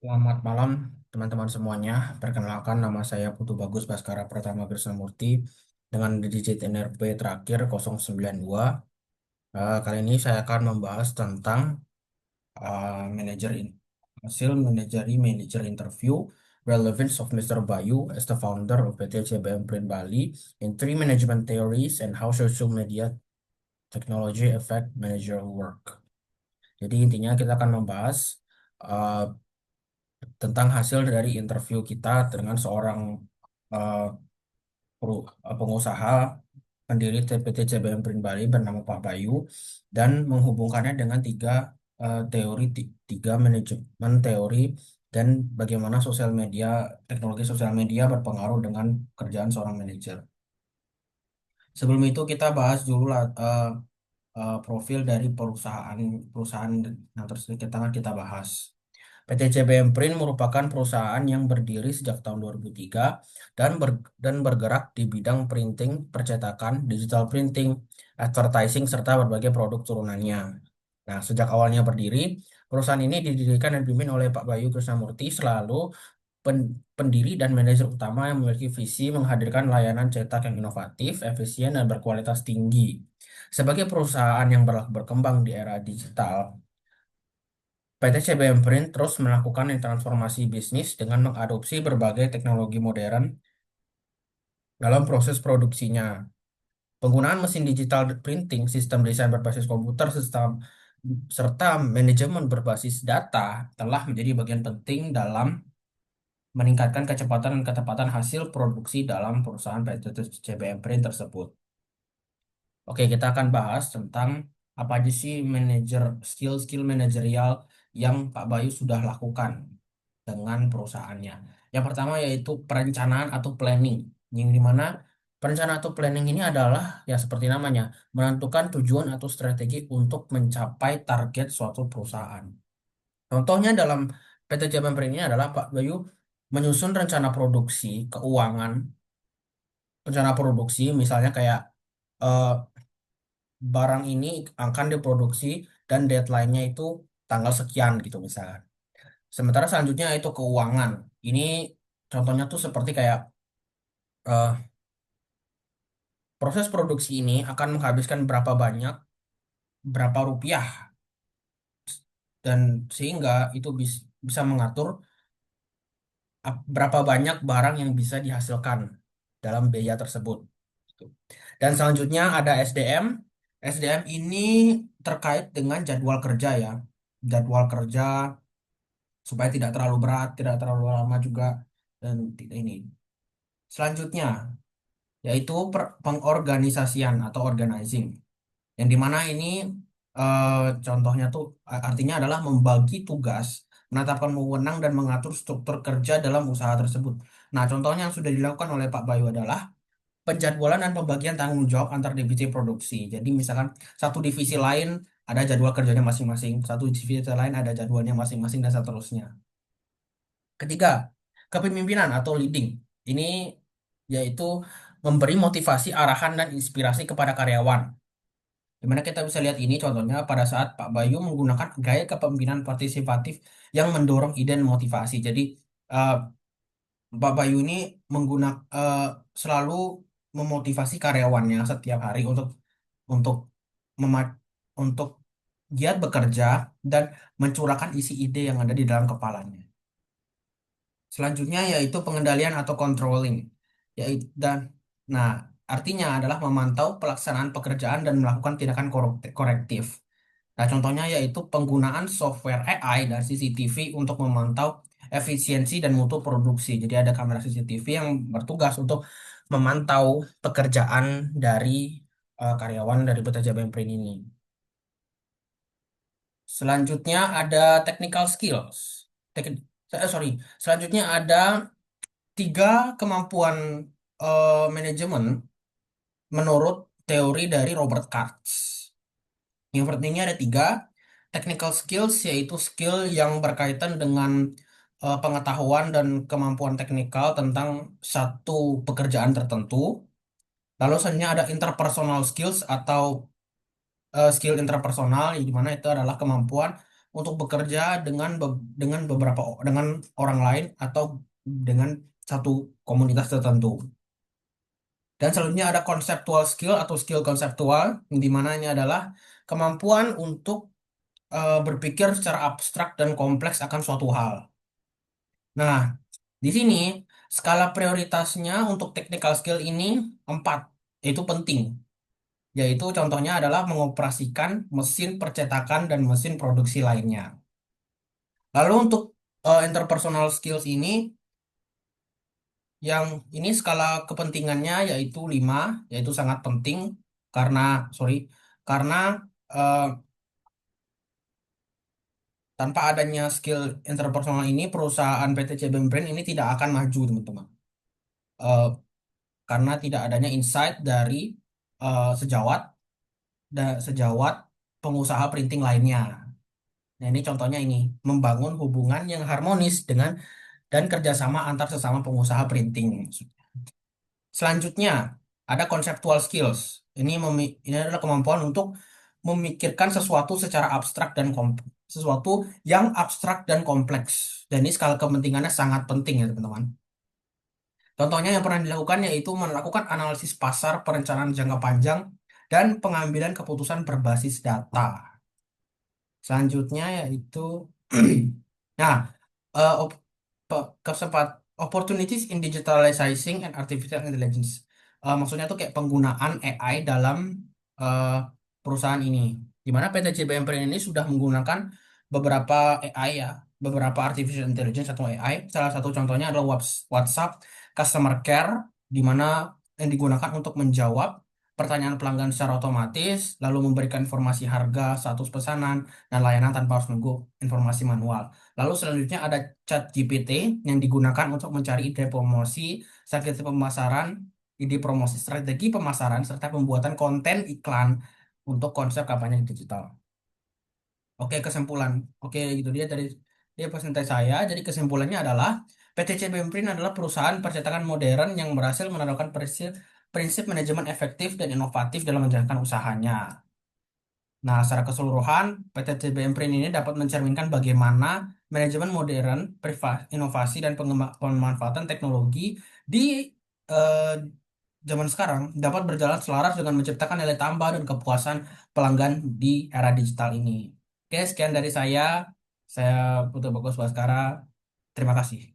Selamat malam teman-teman semuanya. Perkenalkan nama saya Putu Bagus Baskara Pratama Krisnamurti dengan digit NRP terakhir 092. Kali ini saya akan membahas tentang hasil manager interview relevance of Mr. Bayu as the founder of PT CBM Print Bali in three management theories and how social media technology affect managerial work. Jadi intinya kita akan membahas uh, tentang hasil dari interview kita dengan seorang eh, pengusaha pendiri PT CBM Print Bali bernama Pak Bayu dan menghubungkannya dengan tiga manajemen teori dan bagaimana teknologi sosial media berpengaruh dengan kerjaan seorang manajer. Sebelum itu kita bahas dulu lah profil dari perusahaan yang tersebut kita bahas. PT CBM Print merupakan perusahaan yang berdiri sejak tahun 2003 dan bergerak di bidang printing, percetakan, digital printing, advertising, serta berbagai produk turunannya. Nah, sejak awalnya berdiri, perusahaan ini didirikan dan dipimpin oleh Pak Bayu Krisnamurti, selalu pendiri dan manajer utama yang memiliki visi menghadirkan layanan cetak yang inovatif, efisien, dan berkualitas tinggi. Sebagai perusahaan yang berkembang di era digital, PT CBM Print terus melakukan transformasi bisnis dengan mengadopsi berbagai teknologi modern dalam proses produksinya. Penggunaan mesin digital printing, sistem desain berbasis komputer, serta manajemen berbasis data telah menjadi bagian penting dalam meningkatkan kecepatan dan ketepatan hasil produksi dalam perusahaan PT CBM Print tersebut. Oke, kita akan bahas tentang apa aja sih skill-skill manajerial yang Pak Bayu sudah lakukan dengan perusahaannya. Yang pertama yaitu perencanaan atau planning, yang dimana perencanaan atau planning ini adalah ya seperti namanya, menentukan tujuan atau strategi untuk mencapai target suatu perusahaan. Contohnya dalam PT Jaban Print ini adalah Pak Bayu menyusun rencana produksi, misalnya kayak eh, barang ini akan diproduksi dan deadline-nya itu tanggal sekian gitu misalnya. Sementara selanjutnya itu keuangan. Ini contohnya tuh seperti kayak eh, proses produksi ini akan menghabiskan berapa rupiah dan sehingga itu bisa mengatur berapa banyak barang yang bisa dihasilkan dalam biaya tersebut. Gitu. Dan selanjutnya ada SDM. SDM ini terkait dengan jadwal kerja ya. Jadwal kerja supaya tidak terlalu berat, tidak terlalu lama juga dan tidak ini. Selanjutnya yaitu pengorganisasian atau organizing. Yang dimana ini contohnya tuh artinya adalah membagi tugas, menetapkan wewenang dan mengatur struktur kerja dalam usaha tersebut. Nah, contohnya yang sudah dilakukan oleh Pak Bayu adalah penjadwalan dan pembagian tanggung jawab antar divisi produksi. Jadi misalkan satu divisi lain ada jadwal kerjanya masing-masing, satu divisi lain ada jadwalnya masing-masing dan seterusnya. Ketiga, kepemimpinan atau leading. Ini yaitu memberi motivasi, arahan, dan inspirasi kepada karyawan. Dimana kita bisa lihat ini contohnya pada saat Pak Bayu menggunakan gaya kepemimpinan partisipatif yang mendorong ide dan motivasi. Jadi eh, Pak Bayu ini selalu memotivasi karyawannya setiap hari untuk mema- untuk giat bekerja dan mencurahkan isi ide yang ada di dalam kepalanya. Selanjutnya yaitu pengendalian atau controlling. Yaitu nah, artinya adalah memantau pelaksanaan pekerjaan dan melakukan tindakan korektif. Nah, contohnya yaitu penggunaan software AI dan CCTV untuk memantau efisiensi dan mutu produksi. Jadi ada kamera CCTV yang bertugas untuk memantau pekerjaan dari karyawan dari PT JBM Print ini. Selanjutnya ada technical skills. Sorry. Selanjutnya ada tiga kemampuan manajemen menurut teori dari Robert Katz. Yang pentingnya ada tiga. Technical skills yaitu skill yang berkaitan dengan pengetahuan dan kemampuan teknikal tentang satu pekerjaan tertentu. Lalu selanjutnya ada interpersonal skills atau skill interpersonal, yang dimana itu adalah kemampuan untuk bekerja dengan dengan orang lain atau dengan satu komunitas tertentu. Dan selanjutnya ada conceptual skill atau skill konseptual, yang di mana ini adalah kemampuan untuk berpikir secara abstrak dan kompleks akan suatu hal. Nah, di sini skala prioritasnya untuk technical skill ini 4, yaitu penting. Yaitu contohnya adalah mengoperasikan mesin percetakan dan mesin produksi lainnya. Lalu untuk interpersonal skills ini, yang ini skala kepentingannya yaitu 5, yaitu sangat penting karena, sorry, karena eh, tanpa adanya skill interpersonal ini, perusahaan PT CBM Brand ini tidak akan maju, teman-teman. Eh, karena tidak adanya insight dari sejawat pengusaha printing lainnya. Nah, ini contohnya ini, membangun hubungan yang harmonis dengan dan kerjasama antar sesama pengusaha printing. Selanjutnya, ada conceptual skills. Ini adalah kemampuan untuk memikirkan sesuatu secara abstrak dan sesuatu yang abstrak dan kompleks. Dan ini skala kepentingannya sangat penting ya, teman-teman. Contohnya yang pernah dilakukan yaitu melakukan analisis pasar, perencanaan jangka panjang, dan pengambilan keputusan berbasis data. Selanjutnya yaitu nah, eh, op- kesempat opportunities in digitalizing and artificial intelligence. Maksudnya tuh kayak penggunaan AI dalam eh, perusahaan ini. Di mana PT CBM Print ini sudah menggunakan beberapa AI ya, beberapa artificial intelligence atau AI. Salah satu contohnya adalah WhatsApp Customer Care, di mana yang digunakan untuk menjawab pertanyaan pelanggan secara otomatis, lalu memberikan informasi harga, status pesanan, dan layanan tanpa harus nunggu informasi manual. Lalu selanjutnya ada Chat GPT yang digunakan untuk mencari ide promosi, ide promosi, strategi pemasaran, serta pembuatan konten iklan untuk konsep kampanye digital. Oke, kesimpulan. Oke, gitu dia presentasi saya. Jadi kesimpulannya adalah PT CBM Print adalah perusahaan percetakan modern yang berhasil menerapkan prinsip prinsip manajemen efektif dan inovatif dalam menjalankan usahanya. Nah, secara keseluruhan, PT TBM Print ini dapat mencerminkan bagaimana manajemen modern, inovasi, dan pemanfaatan teknologi di eh, zaman sekarang dapat berjalan selaras dengan menciptakan nilai tambah dan kepuasan pelanggan di era digital ini. Oke, sekian dari saya. Saya Putu Bagus Baskara. Terima kasih.